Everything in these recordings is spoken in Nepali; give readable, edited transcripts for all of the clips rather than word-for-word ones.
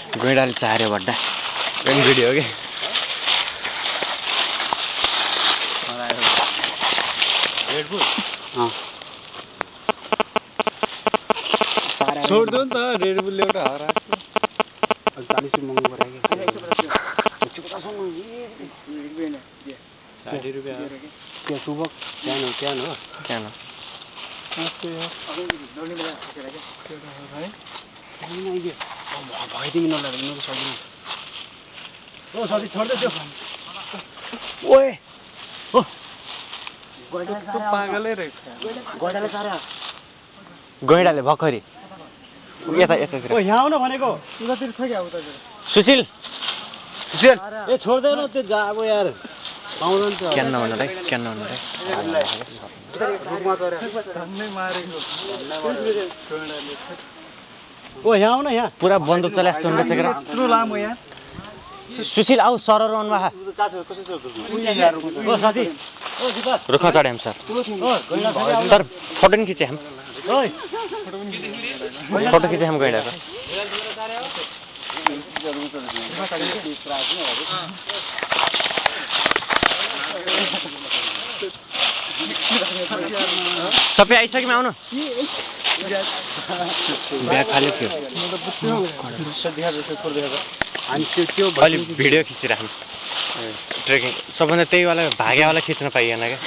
गैँडाले चार्यो बड्डा भिडियो हो कि छोड़ दो नि त रेड बुल एउटा हरा 40 महँगो पऱ्यो कि 60 रुपैयाँ त्यो सुबक क्यान हो क्यान हो भइदिनु नलाग्नु सक्दिनँ ओ साथी छोड्दै त्यो ओए हो पागलै रहेछ गैँडाले सारा गैँडाले भर्खरी यतातिर ओ यहाँ आउन भनेको उतातिर छ क्या उतातिर सुशील ए छोड्दैन त्यो जाबो यार पाउँदैन त्यो क्यान नभन्नु रे क्यान नभन्नु रे रुखमा गएर धन्नै मारेको ओ यहाँ आउन यहाँ पुरा बन्दुक चला जस्तो हुन्छ के यत्रो लामो यहाँ सुशील आऊ सरर अनवा ओ साथी ओ दिपक रुखमा चढ्याम सर ओ गैँडा छ सर फोटो नि खिचे हम ओइ फोटो खिचे हम गैँडाको सबै आइसक्यौँ आउनु ब्याग खाली थियो अहिले भिडियो खिचिराख्नु ट्रेकिङ सबभन्दा त्यहीवाला भाग्यावाला खिच्न पाइएन क्या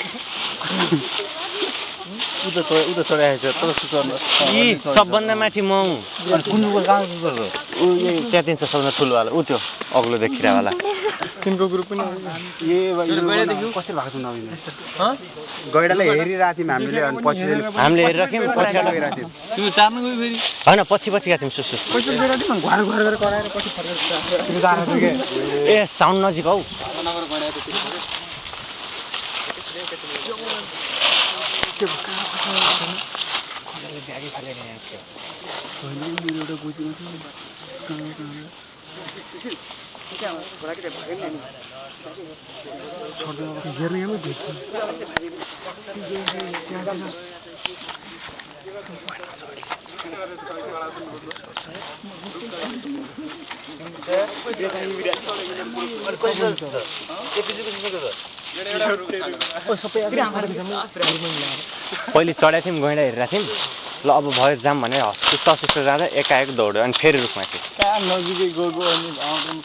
सबभन्दा माथि म त्यहाँ 300 सबभन्दा ठुलोवाला ऊ त्यो अग्लो देखिरहेवाला तिनको ग्रुप पनि कसरी भएको छ नवीन गैँडालाई हेरिरहेको थियौँ हामीले अनि पछि हामीले हेरिराख्यौँ पछि गइरहेको थियौँ तिमी चार्न गयो फेरि होइन पछि गएको थियौँ सुसु घर कराएर पछि फर्केर ए साउन्ड नजिक हौ पहिले चढाएको थियौँ गैँडा हेरिरहेको थियौँ ल अब भयो जाम भने सुस्त जाँदा एकाएक दौड्यो अनि फेरि रुखमा थियो नजिकै गएको अनि आउँदैन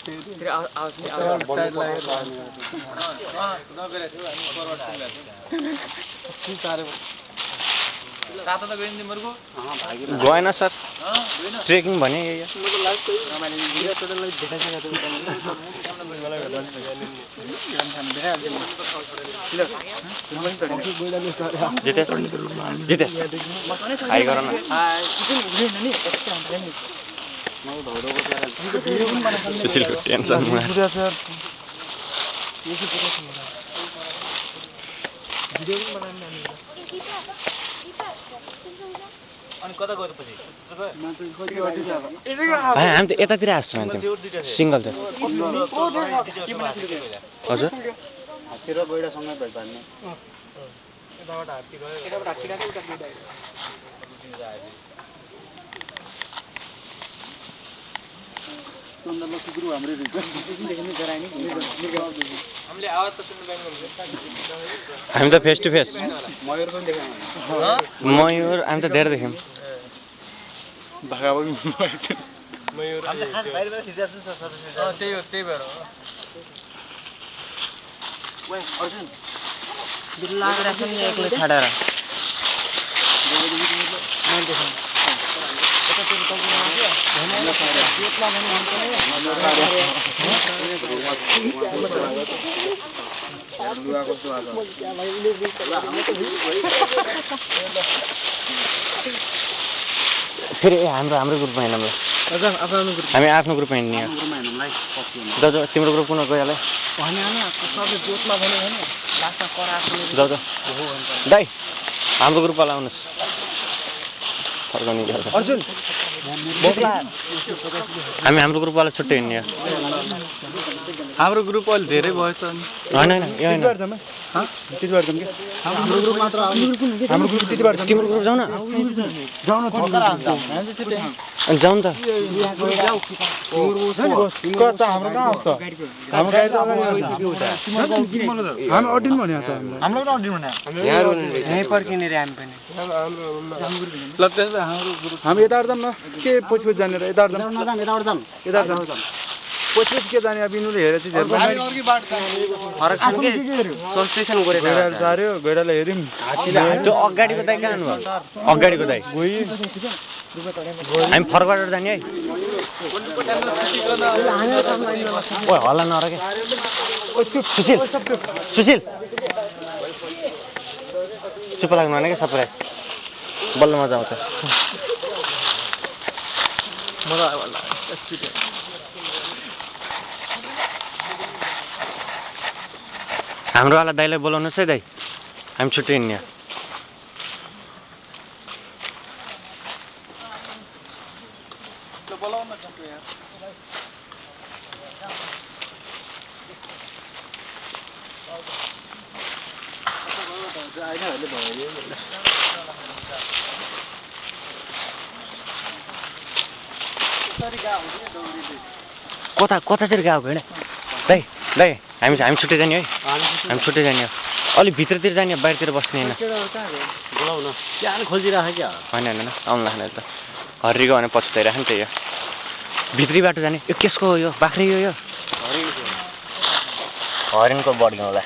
गएन सर ट्रेकिङ भने यही हो जितेश हाई गर न सुशीलको टेन्सनमा हामी त यतातिर हाँस्छौँ अन्त सिङ्गल त हजुर हात्ती र गैँडासँगै भेट पार्ने हामी त फेस टु फेस मयूर हामी त धेरै देख्यौँ त्यही भएर एक्लै छाडेर फेरि हाम्रो ग्रुपमा हिँड्नु हामी आफ्नो ग्रुपमा हिँड्ने दाजु तिम्रो ग्रुप कुन गइहाल्यो दाजु दाइ हाम्रो ग्रुपवाला आउनुहोस् फर्काउने हामी हाम्रो ग्रुपवाला छुट्टै हिँड्ने हाम्रो ग्रुप अहिले धेरै भयो त अनि होइन होइन यो होइन त्यति बार जाउँ के हाम्रो ग्रुप मात्र हाम्रो ग्रुप त्यति बार जाउँ तिम्रो ग्रुप जाऊ न अनि जाउँ त हाम्रो कहाँ आउँछ हाम्रो गाडी त हामी अड्डिन भन्यो त हाम्रो त अड्डिन भन्यो यहीँ पर्किने रे हामी पनि ल त्यसो हाम्रो ग्रुप हामी यता जाऊँ न के पछि जाने र यता जाऊँ पछि के जाने अब यिनीहरूले हेरेर चाहिँ फरक छ के सस्टेसन गरेर गैडाले सार्यो गैडाले हेऱ्यौँ त्यो अगाडिको दाइ कहाँ जानु अगाडिको दाइ हामी फर्कबाट जाने है ओ हल्ला नर के सुशील सुशील चुप लाग्नु भने क्या सबैलाई बल्ल मजा आउँछ हाम्रोवाला दाइलाई बोलाउनुहोस् है दाइ हामी छुट्टी हिँड्ने कतातिर गएको होइन दाइ दाइ हामी छुट्टी जाने है हामी छुट्टी जाने हो अलिक भित्रतिर जाने बाहिरतिर बस्ने होइन खोजिरहेको क्या होइन होइन आउनु लाग्ने त हर्रीको भने पछुताइरहेको नि त्यही हो भित्री बाटो जाने यो केसको हो यो बाख्री हो यो हरिणको बढ्नु होला